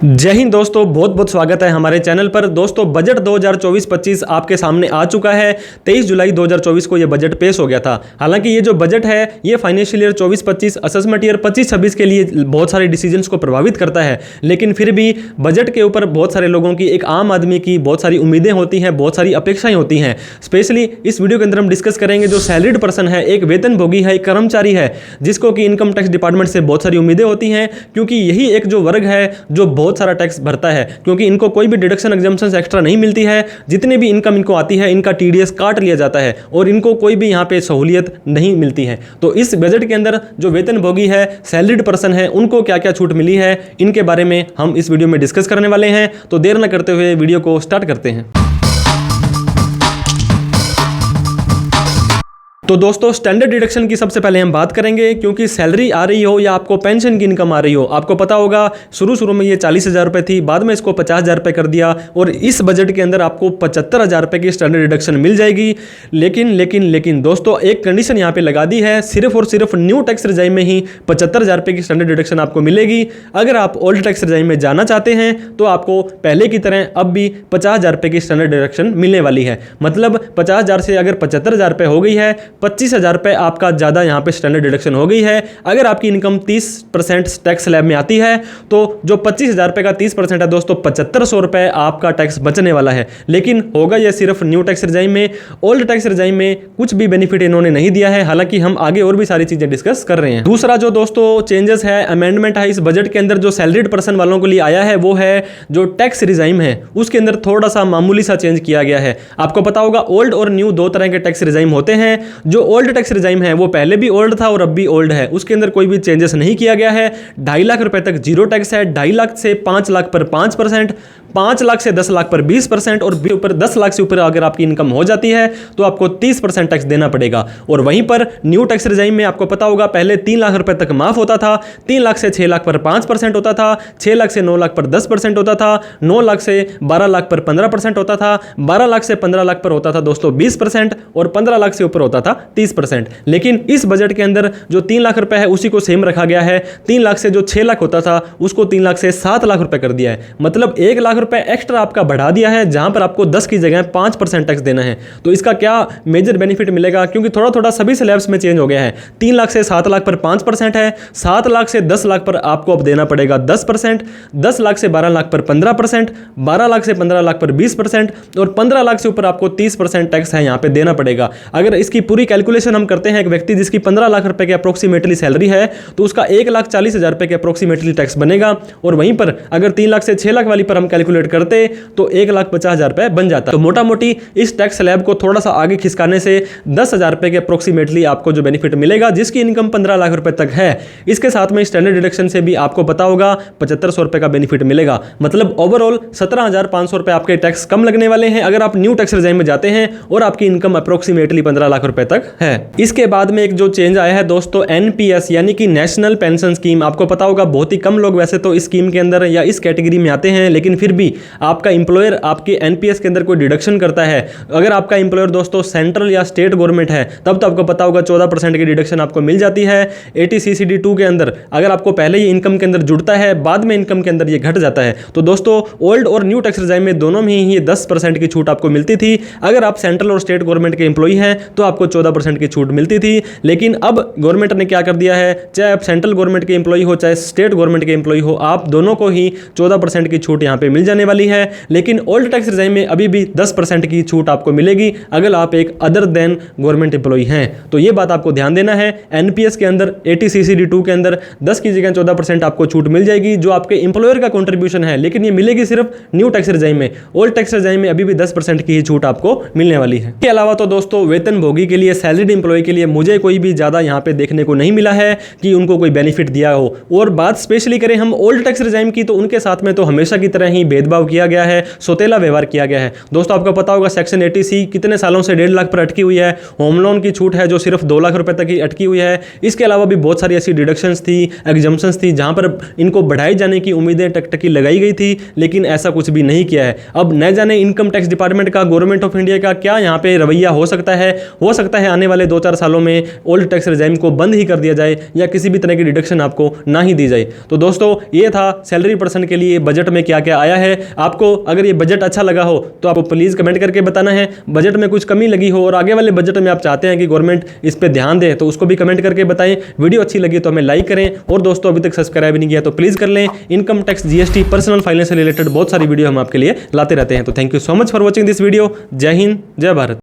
जय हिंद दोस्तों, बहुत बहुत स्वागत है हमारे चैनल पर। दोस्तों बजट 2024-25 आपके सामने आ चुका है। 23 जुलाई 2024 को यह बजट पेश हो गया था। हालांकि ये जो बजट है ये फाइनेंशियल ईयर 24-25 असेसमेंट ईयर 25-26 के लिए बहुत सारे डिसीजंस को प्रभावित करता है, लेकिन फिर भी बजट के ऊपर बहुत सारे लोगों की, एक आम आदमी की बहुत सारी उम्मीदें होती हैं, बहुत सारी अपेक्षाएं होती हैं। स्पेशली इस वीडियो के अंदर हम डिस्कस करेंगे जो सैलरीड पर्सन है, एक वेतनभोगी है, एक कर्मचारी है, जिसको कि इनकम टैक्स डिपार्टमेंट से बहुत सारी उम्मीदें होती हैं, क्योंकि यही एक जो वर्ग है जो बहुत सारा टैक्स भरता है, क्योंकि इनको कोई भी डिडक्शन एग्जम्पशंस एक्स्ट्रा नहीं मिलती है। जितने भी इनकम इनको आती है इनका टीडीएस काट लिया जाता है और इनको कोई भी यहाँ पे सहूलियत नहीं मिलती है। तो इस बजट के अंदर जो वेतनभोगी है, सैलरीड पर्सन है, उनको क्या क्या छूट मिली है, इनके बारे में हम इस वीडियो में डिस्कस करने वाले हैं। तो देर न करते हुए वीडियो को स्टार्ट करते हैं। तो दोस्तों स्टैंडर्ड डिडक्शन की सबसे पहले हम बात करेंगे, क्योंकि सैलरी आ रही हो या आपको पेंशन की इनकम आ रही हो, आपको पता होगा शुरू में ये 40,000 रुपये थी, बाद में इसको 50,000 रुपये कर दिया और इस बजट के अंदर आपको 75,000 रुपये की स्टैंडर्ड डिडक्शन मिल जाएगी। लेकिन दोस्तों एक कंडीशन यहाँ पे लगा दी है, सिर्फ और सिर्फ न्यू टैक्स रिजाइम में ही 75,000 रुपये की स्टैंडर्ड डिडक्शन आपको मिलेगी। अगर आप ओल्ड टैक्स रिजाइम में जाना चाहते हैं तो आपको पहले की तरह अब भी 50,000 रुपये की स्टैंडर्ड डिडक्शन मिलने वाली है। मतलब 50,000 से अगर 75,000 रुपये हो गई है, 25,000 रुपये आपका ज़्यादा यहाँ पे स्टैंडर्ड डिडक्शन हो गई है। अगर आपकी इनकम 30% टैक्स स्लैब में आती है तो जो 25,000 रुपये का 30% है दोस्तों, 7,500 रुपये आपका टैक्स बचने वाला है। लेकिन होगा यह सिर्फ न्यू टैक्स रिजाइम में। ओल्ड टैक्स रिजाइम में कुछ भी बेनिफिट इन्होंने नहीं दिया है, हालांकि हम आगे और भी सारी चीज़ें डिस्कस कर रहे हैं। दूसरा जो दोस्तों चेंजेस है, अमेंडमेंट है इस बजट के अंदर जो सैलरीड पर्सन वालों के लिए आया है, वो है जो टैक्स रिजाइम है उसके अंदर थोड़ा सा मामूली सा चेंज किया गया है। आपको पता होगा ओल्ड और न्यू दो तरह के टैक्स रिजाइम होते हैं। जो ओल्ड टैक्स रिजाइम है वो पहले भी ओल्ड था और अब भी ओल्ड है, उसके अंदर कोई भी चेंजेस नहीं किया गया है। 2.5 लाख रुपए तक जीरो टैक्स है, 2.5 लाख से 5 लाख पर 5%, 5 लाख से 10 लाख पर 20% और ऊपर 10 लाख से ऊपर अगर आपकी इनकम हो जाती है तो आपको 30% टैक्स देना पड़ेगा। और वहीं पर न्यू टैक्स रिजाइम में आपको पता होगा पहले 3 लाख रुपए तक माफ होता था, 3 लाख से 6 लाख पर 5% होता था, 6 लाख से 9 लाख पर 10% होता था, 9 लाख से 12 लाख पर 15% होता था, 12 लाख से 15 लाख पर होता था दोस्तों 20% और 15 लाख से ऊपर होता था 30%। लेकिन इस बजट के अंदर जो 3 लाख रुपए है उसी को सेम रखा गया है। 3 लाख से जो 6 लाख होता था उसको 3 लाख से 7 लाख रुपए कर दिया है। मतलब 1 लाख रुपए एक्स्ट्रा आपका बढ़ा दिया है, जहां पर आपको 10 की जगह 5% टैक्स देना है। तो इसका क्या मेजर बेनिफिट मिलेगा, क्योंकि थोड़ा थोड़ा सभी स्लैब्स में चेंज हो गया है। 3 लाख से 7 लाख पर 5% है, 7 लाख से 10 लाख पर आपको अब देना पड़ेगा 10%, 10 लाख से 12 लाख पर 15%, 12 लाख से 15 लाख पर 20% और 15 लाख से ऊपर आपको 30% टैक्स है यहाँ पे देना पड़ेगा। अगर इसकी पूरी कैलकुलेशन हम करते हैं, एक व्यक्ति जिसकी 15 लाख रुपए की अप्रोक्सीमेटली सैलरी है तो उसका 1,40,000 रुपए के अप्रोक्सीमेटली टैक्स बनेगा। और वहीं पर अगर 3 लाख से 6 लाख वाली पर हम कैलकुलेट करते तो 1,50,000 रुपए बन जाता। तो मोटा मोटी इस टैक्स स्लैब को थोड़ा सा आगे खिसकाने से 10,000 रुपए के अप्रोक्सीमेटली आपको जो बेनिफिट मिलेगा, जिसकी इनकम 15 लाख रुपए तक है, इसके साथ में स्टैंडर्ड डिडक्शन से भी आपको पता होगा 7,500 रुपए का बेनिफिट मिलेगा। मतलब ओवरऑल 17,500 रुपए आपके टैक्स कम लगने वाले हैं अगर आप न्यू टैक्स रिजाइम में जाते हैं और आपकी इनकम अप्रोक्सीमेटली 15 लाख रुपए तक है। इसके बाद में एक जो चेंज आया है दोस्तों, एनपीएस यानी कि नेशनल पेंशन स्कीम। आपको पता होगा बहुत ही कम लोग वैसे तो इस स्कीम के अंदर या इस कैटेगरी में आते हैं, लेकिन फिर भी आपका इंप्लॉयर आपके एनपीएस के अंदर कोई डिडक्शन करता है। अगर आपका इंप्लॉयर दोस्तों सेंट्रल या स्टेट गवर्नमेंट है तब तो आपको पता होगा 14% की डिडक्शन आपको मिल जाती है। 80CCD 2 के अंदर अगर आपको पहले ही इनकम के अंदर जुड़ता है, बाद में इनकम के अंदर ये घट जाता है। तो दोस्तों ओल्ड और न्यू टैक्स रिजाइम में दोनों में ही 10% की छूट आपको मिलती थी। अगर आप सेंट्रल और स्टेट गवर्नमेंट के एम्प्लॉई हैं तो आपको 14% की छूट मिलती थी। लेकिन अब गवर्नमेंट ने क्या कर दिया है, चाहे आप सेंट्रल गवर्नमेंट के एम्प्लॉई हो चाहे स्टेट गवर्नमेंट के एम्प्लॉई हो, आप दोनों को ही 14% की छूट यहाँ पे मिल जाने वाली है। लेकिन ओल्ड टैक्स रिजाइम में अभी भी 10% की छूट आपको मिलेगी अगर आप एक अदर देन गवर्नमेंट एम्प्लॉई हैं। तो ये बात आपको ध्यान देना है। एनपीएस के अंदर 80CCD 2 के अंदर 10 की जगह 14% आपको छूट मिल जाएगी, जो आपके एम्प्लॉयर का कॉन्ट्रीब्यूशन है, लेकिन ये मिलेगी सिर्फ न्यू टैक्स रिजाइम में। ओल्ड टैक्स रिजाइम में अभी भी 10% की ही छूट आपको मिलने वाली है। इसके अलावा तो दोस्तों वेतनभोगी के लिए, सैलरीड एम्प्लॉय के लिए मुझे कोई भी ज्यादा यहाँ पे देखने को नहीं मिला है कि उनको कोई बेनिफिट दिया हो। और बात स्पेशली करें हम ओल्ड टैक्स रिजाइम की तो उनके साथ में तो हमेशा की तरह ही भेदभाव किया गया है, सौतेला व्यवहार किया गया है। दोस्तों आपको पता होगा सेक्शन 80C कितने सालों से 1.5 लाख पर अटकी हुई है। होम लोन की छूट है जो सिर्फ 2 लाख रुपए तक ही अटकी हुई है। इसके अलावा भी बहुत सारी ऐसी डिडक्शंस थी, एग्जम्पशंस थी, जहां पर इनको बढ़ाए जाने की उम्मीदें टकटकी लगाई गई थी, लेकिन ऐसा कुछ भी नहीं किया है। अब न जाने इनकम टैक्स डिपार्टमेंट का, गवर्नमेंट ऑफ इंडिया का क्या यहाँ पे रवैया हो सकता है है आने वाले 2-4 सालों में ओल्ड टैक्स रिजाइम को बंद ही कर दिया जाए या किसी भी तरह की डिडक्शन आपको ना ही दी जाए। तो दोस्तों ये था सैलरी पर्सन के लिए बजट में क्या क्या आया है। आपको अगर ये बजट अच्छा लगा हो तो आपको प्लीज़ कमेंट करके बताना है। बजट में कुछ कमी लगी हो और आगे वाले बजट में आप चाहते हैं कि गवर्नमेंट इस पर ध्यान दे तो उसको भी कमेंट करके बताएं। वीडियो अच्छी लगी तो हमें लाइक करें और दोस्तों अभी तक सब्सक्राइब नहीं किया तो प्लीज़ कर लें। Income tax, GST, personal finance से रिलेटेड बहुत सारी वीडियो हम आपके लिए लाते रहते हैं। तो thank you so much for watching this video. जय हिंद, जय भारत।